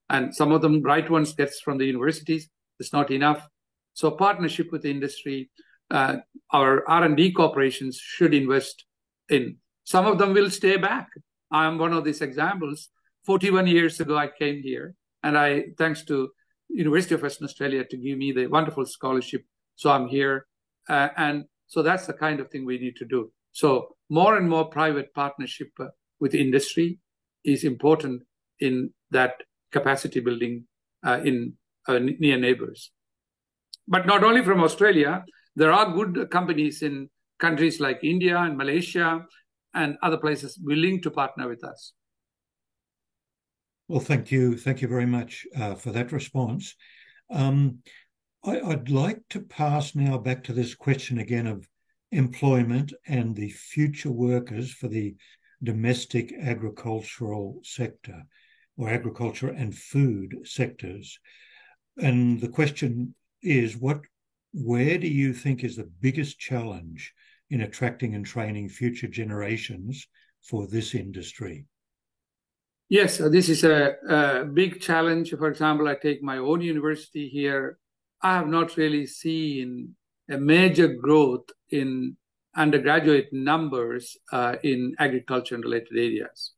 And some of them, bright ones, gets from the universities. It's not enough. So partnership with the industry, our R&D corporations should invest in. Some of them will stay back. I'm one of these examples. 41 years ago, I came here. And thanks to University of Western Australia to give me the wonderful scholarship. So I'm here. And so that's the kind of thing we need to do. So more and more private partnership with industry is important in that capacity building in near neighbors. But not only from Australia, there are good companies in countries like India and Malaysia and other places willing to partner with us. Well, thank you very much for that response. I'd like to pass now back to this question again of employment and the future workers for the domestic agricultural sector, or agriculture and food sectors. And the question is, where do you think is the biggest challenge in attracting and training future generations for this industry? Yes, this is a big challenge. For example, I take my own university here. I have not really seen a major growth in undergraduate numbers in agriculture and related areas.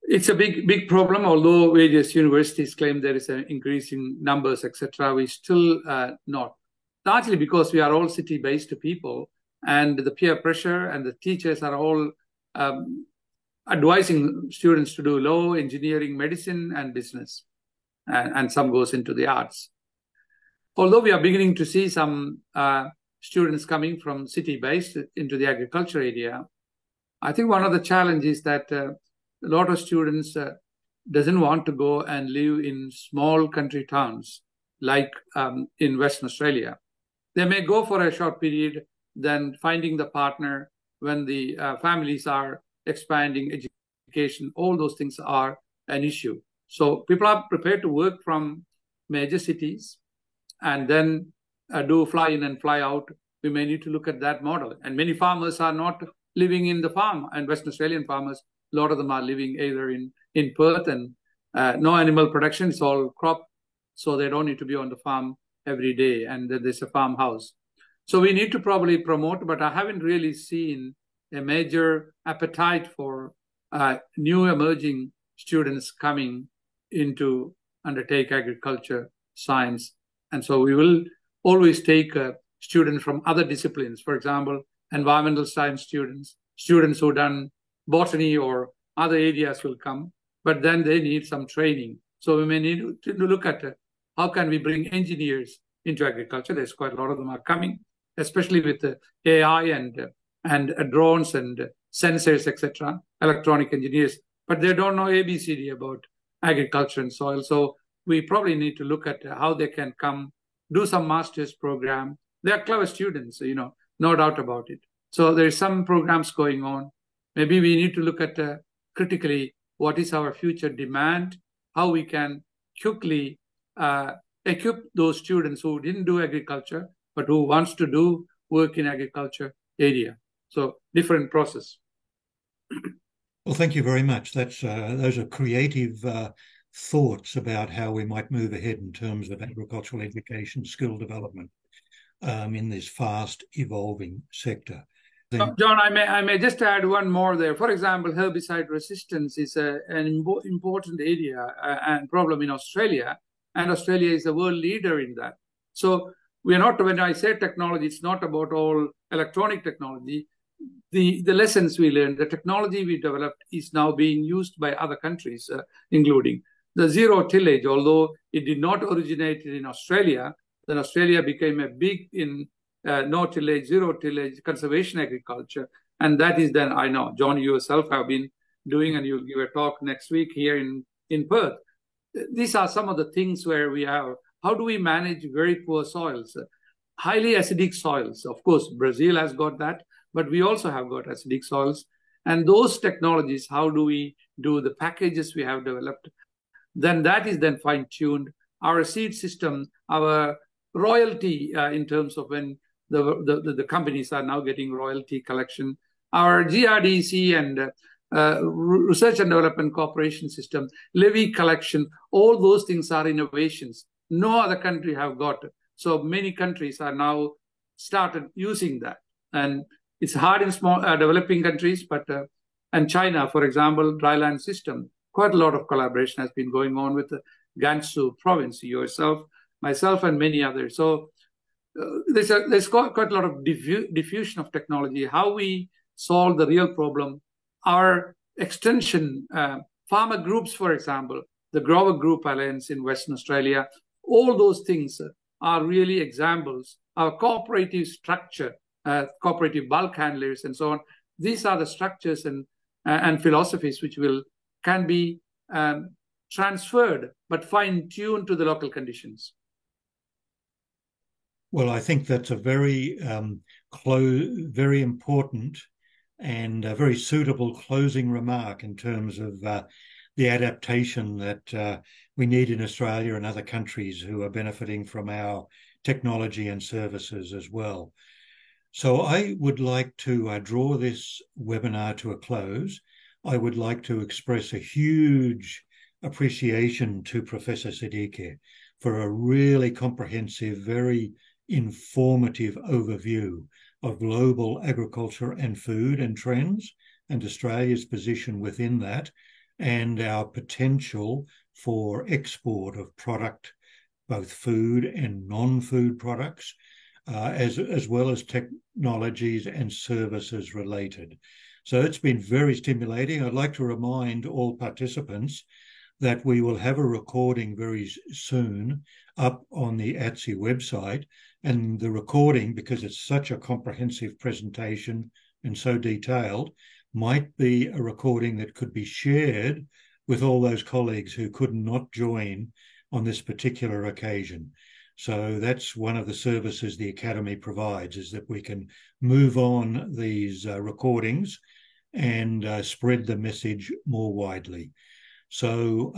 It's a big problem, although various universities claim there is an increase in numbers, etc. We still not. Largely because we are all city-based people, and the peer pressure and the teachers are all advising students to do law, engineering, medicine, and business. And some goes into the arts. Although we are beginning to see some students coming from city-based into the agriculture area, I think one of the challenges that a lot of students doesn't want to go and live in small country towns like in Western Australia. They may go for a short period, then finding the partner when the families are expanding education, all those things are an issue. So people are prepared to work from major cities and then do fly in and fly out. We may need to look at that model. And many farmers are not living in the farm, and Western Australian farmers, a lot of them are living either in Perth, and no animal production, it's all crop. So they don't need to be on the farm every day, and there's a farmhouse. So we need to probably promote, but I haven't really seen a major appetite for new emerging students coming into undertake agriculture, science. And so we will always take students from other disciplines, for example, environmental science students who done botany or other areas will come, but then they need some training. So we may need to look at how can we bring engineers into agriculture. There's quite a lot of them are coming, especially with AI and drones and sensors, etc., electronic engineers, but they don't know ABCD about agriculture and soil. So we probably need to look at how they can come, do some master's program. They are clever students, no doubt about it. So there's some programs going on. Maybe we need to look at critically what is our future demand, how we can quickly equip those students who didn't do agriculture, but who wants to do work in agriculture area. So different process. Well, thank you very much. Those are creative thoughts about how we might move ahead in terms of agricultural education, skill development in this fast evolving sector. John, I may just add one more there. For example, herbicide resistance is an important area and problem in Australia, and Australia is a world leader in that. So we are not, when I say technology, it's not about all electronic technology. The lessons we learned, the technology we developed is now being used by other countries, including the zero tillage. Although it did not originate in Australia, then Australia became a big in no tillage, zero tillage, conservation agriculture. And that is then, I know, John, you yourself have been doing, and you'll give a talk next week here in Perth. These are some of the things where we have, how do we manage very poor soils? Highly acidic soils. Of course, Brazil has got that, but we also have got acidic soils. And those technologies, how do we do the packages we have developed? Then that is then fine-tuned. Our seed system, our royalty in terms of when the companies are now getting royalty collection, our GRDC and Research and Development Corporation system, levy collection, all those things are innovations. No other country have got it. So many countries are now started using that. And it's hard in small developing countries, but and China, for example, dryland system, quite a lot of collaboration has been going on with the Gansu province, yourself, myself, and many others. So there's quite a lot of diffusion of technology, how we solve the real problem. Our extension, farmer groups, for example, the Grower Group Alliance in Western Australia, all those things are really examples. Our cooperative structure, cooperative bulk handlers and so on, these are the structures and philosophies which can be transferred but fine-tuned to the local conditions. Well, I think that's a very very important and a very suitable closing remark in terms of the adaptation that we need in Australia and other countries who are benefiting from our technology and services as well. So I would like to draw this webinar to a close. I would like to express a huge appreciation to Professor Siddique for a really comprehensive, very informative overview of global agriculture and food and trends and Australia's position within that and our potential for export of product, both food and non-food products, as well as technologies and services related. So it's been very stimulating. I'd like to remind all participants that we will have a recording very soon up on the ATSI website. And the recording, because it's such a comprehensive presentation and so detailed, might be a recording that could be shared with all those colleagues who could not join on this particular occasion. So that's one of the services the Academy provides, is that we can move on these recordings and spread the message more widely. So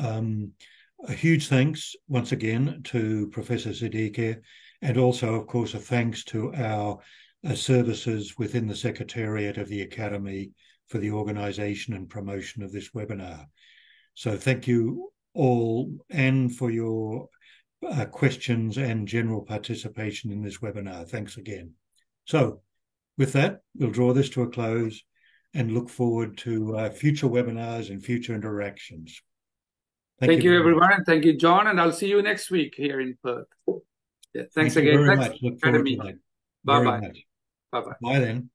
a huge thanks once again to Professor Siddique, and also, of course, a thanks to our services within the Secretariat of the Academy for the organisation and promotion of this webinar. So thank you all, and for your questions and general participation in this webinar. Thanks again. So with that, we'll draw this to a close and look forward to future webinars and future interactions. Thank you, everyone. And thank you, John. And I'll see you next week here in Perth. Yeah, thanks again. Thank you very much. Look forward to that. Bye-bye. Bye then.